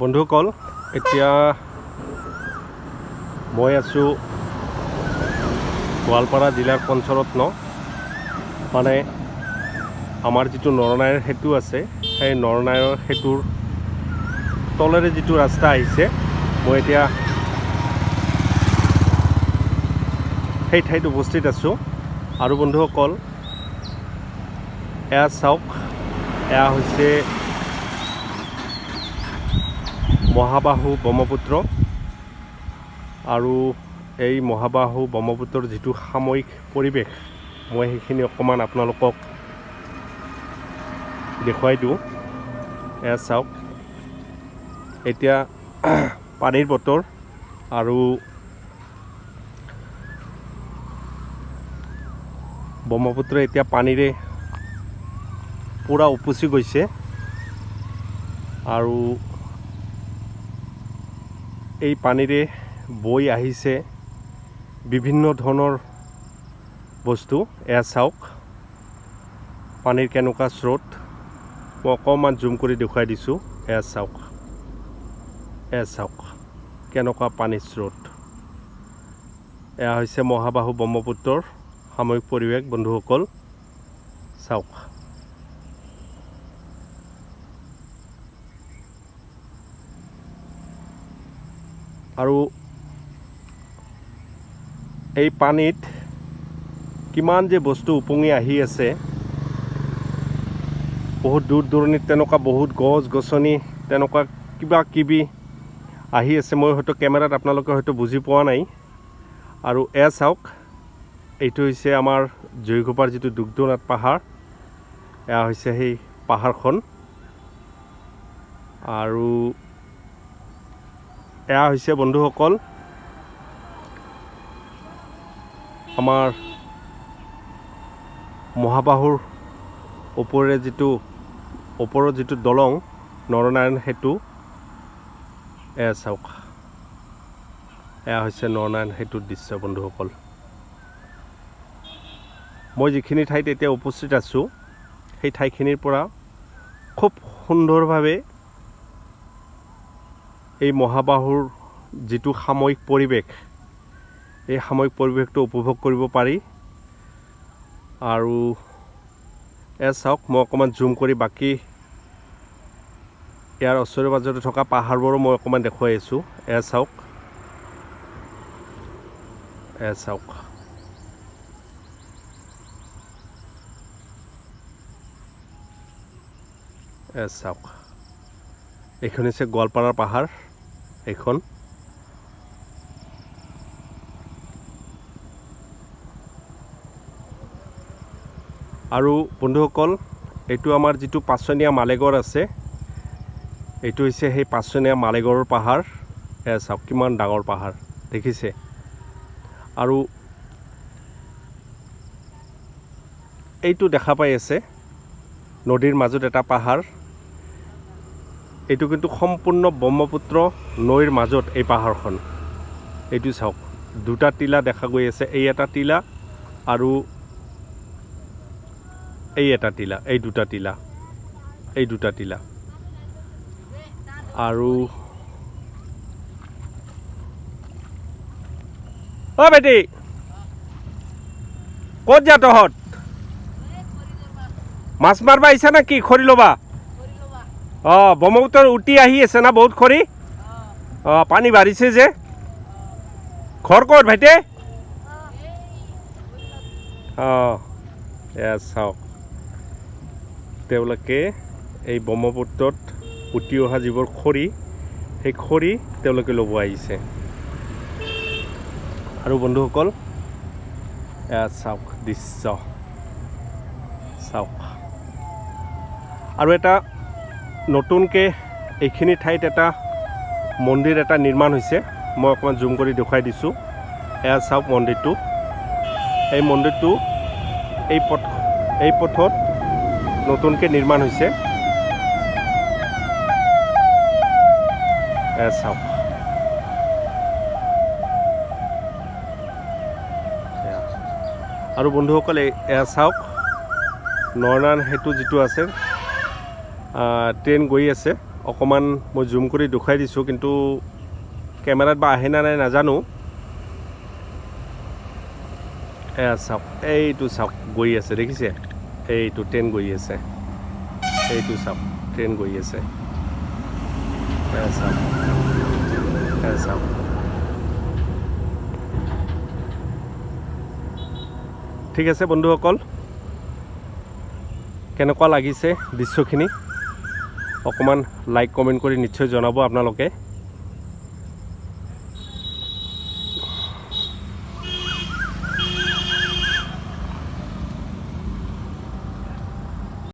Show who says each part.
Speaker 1: বন্ধুসকল, এতিয়া মই আছোঁ গোৱালপাৰা জিলাৰ পঞ্চৰত্ন, মানে আমাৰ যিটো নৰনাৰায়ণ সেতু আছে, সেই নৰনাৰায়ণ সেতুৰ তলেৰে যিটো ৰাস্তা আহিছে, মই এতিয়া সেই ঠাইত উপস্থিত আছোঁ। আৰু বন্ধুসকল, এয়া চাওক, এয়া হৈছে মহাবাহু ব্ৰহ্মপুত্ৰ। আৰু এই মহাবাহু ব্ৰহ্মপুত্ৰৰ যিটো সাময়িক পৰিৱেশ, মই সেইখিনি অকণমান আপোনালোকক দেখুৱাই দিওঁ। এয়া চাওক, এতিয়া পানীৰ বতৰ আৰু ব্ৰহ্মপুত্ৰ এতিয়া পানীৰে পূৰা উপচি গৈছে। আৰু এই পানীৰে বৈ আহিছে বিভিন্ন ধৰণৰ বস্তু। এয়া চাওক পানীৰ কেনেকুৱা স্ৰোত, মই অকণমান জুম কৰি দেখুৱাই দিছোঁ। এয়া চাওক, এয়া চাওক কেনেকুৱা পানীৰ স্ৰোত। এয়া হৈছে মহাবাহু ব্ৰহ্মপুত্ৰৰ সাময়িক পৰিৱেশ। বন্ধুসকল চাওক, আৰু এই পানীত কিমান যে বস্তু উপঙি আহি আছে, বহুত দূৰ দূৰণিত তেনেকুৱা বহুত গছ গছনি তেনেকুৱা কিবা কিবি আহি আছে। মই হয়তো কেমেৰাত আপোনালোকে হয়তো বুজি পোৱা নাই। আৰু এয়া চাওক, এইটো হৈছে আমাৰ জয়ঘোপাৰ যিটো দুগ্ধনাথ পাহাৰ। এয়া হৈছে সেই পাহাৰখন। আৰু এয়া হৈছে বন্ধুসকল আমাৰ মহাবাহুৰ ওপৰত যিটো দলং, নৰনাৰায়ণ সেতু। এয়া চাওক, এয়া হৈছে নৰনাৰায়ণ সেতুৰ দৃশ্য। বন্ধুসকল, মই যিখিনি ঠাইত এতিয়া উপস্থিত আছোঁ, সেই ঠাইখিনিৰ পৰা খুব সুন্দৰভাৱে এই মহাবাহুৰ যিটো সাময়িক পৰিৱেশ, এই সাময়িক পৰিৱেশটো উপভোগ কৰিব পাৰি। আৰু এয়া চাওক, মই অকণমান জুম কৰি বাকী ইয়াৰ ওচৰে পাজৰে থকা পাহাৰবোৰো মই অকণমান দেখুৱাই আছোঁ। এয়া চাওক, এয়া চাওক, এয়া চাওক, এইখন হৈছে গোৱালপাৰাৰ পাহাৰ। এইখন আৰু বন্ধুসকল, এইটো আমাৰ যিটো পাঁচনীয়া মালেগড় আছে, এইটো হৈছে সেই পাঁচনীয়া মালেগড়ৰ পাহাৰ। এয়া চাওক কিমান ডাঙৰ পাহাৰ, দেখিছে? আৰু এইটো দেখা পাই আছে নদীৰ মাজত এটা পাহাৰ। এইটো কিন্তু সম্পূৰ্ণ ব্ৰহ্মপুত্ৰ নৈৰ মাজত এই পাহাৰখন। এইটো চাওক, দুটা টিলা দেখা গৈ আছে। এই এটা টিলা আৰু এই এটা টিলা, এই দুটা টিলা, এই দুটা টিলা। আৰু অ বেটি, ক'ত যা তহঁত? মাছ মাৰবা আহিছা না কি? খৰি ল'বা? ব্ৰহ্মপুত্ৰৰ উটি আহি আছে না বহুত খৰি? পানী বাঢ়িছে যে। ঘৰ ক'ত ভাইটি? এয়া চাওক, তেওঁলোকে এই ব্ৰহ্মপুত্ৰত উটি অহা যিবোৰ খৰি, সেই খৰি তেওঁলোকে ল'ব আহিছে। আৰু বন্ধুসকল, এয়া চাওক দৃশ্য, চাওক। আৰু এটা নতুনকৈ এইখিনি ঠাইত এটা মন্দিৰ এটা নিৰ্মাণ হৈছে। মই অকণমান জুম কৰি দেখুৱাই দিছোঁ। এয়া চাওক মন্দিৰটো। এই মন্দিৰটো এই পথত নতুনকৈ নিৰ্মাণ হৈছে। এয়া চাওক, আৰু বন্ধুসকল এয়া চাওক, নৰনাৰায়ণ সেতু যিটো আছে, ট্ৰেইন গৈ আছে। অকণমান মই জুম কৰি দেখুৱাই দিছোঁ, কিন্তু কেমেৰাত বা আহে না নাই নাজানো। এয়া চাওক, এইটো চাওক গৈ আছে দেখিছে, এইটো ট্ৰেইন গৈ আছে, এইটো চাওক ট্ৰেইন গৈ আছে, এয়া চাওক, এয়া চাওক। ঠিক আছে বন্ধুসকল, কেনেকুৱা লাগিছে দৃশ্যখিনি অকণমান লাইক কমেণ্ট কৰি নিশ্চয় জনাব আপোনালোকে।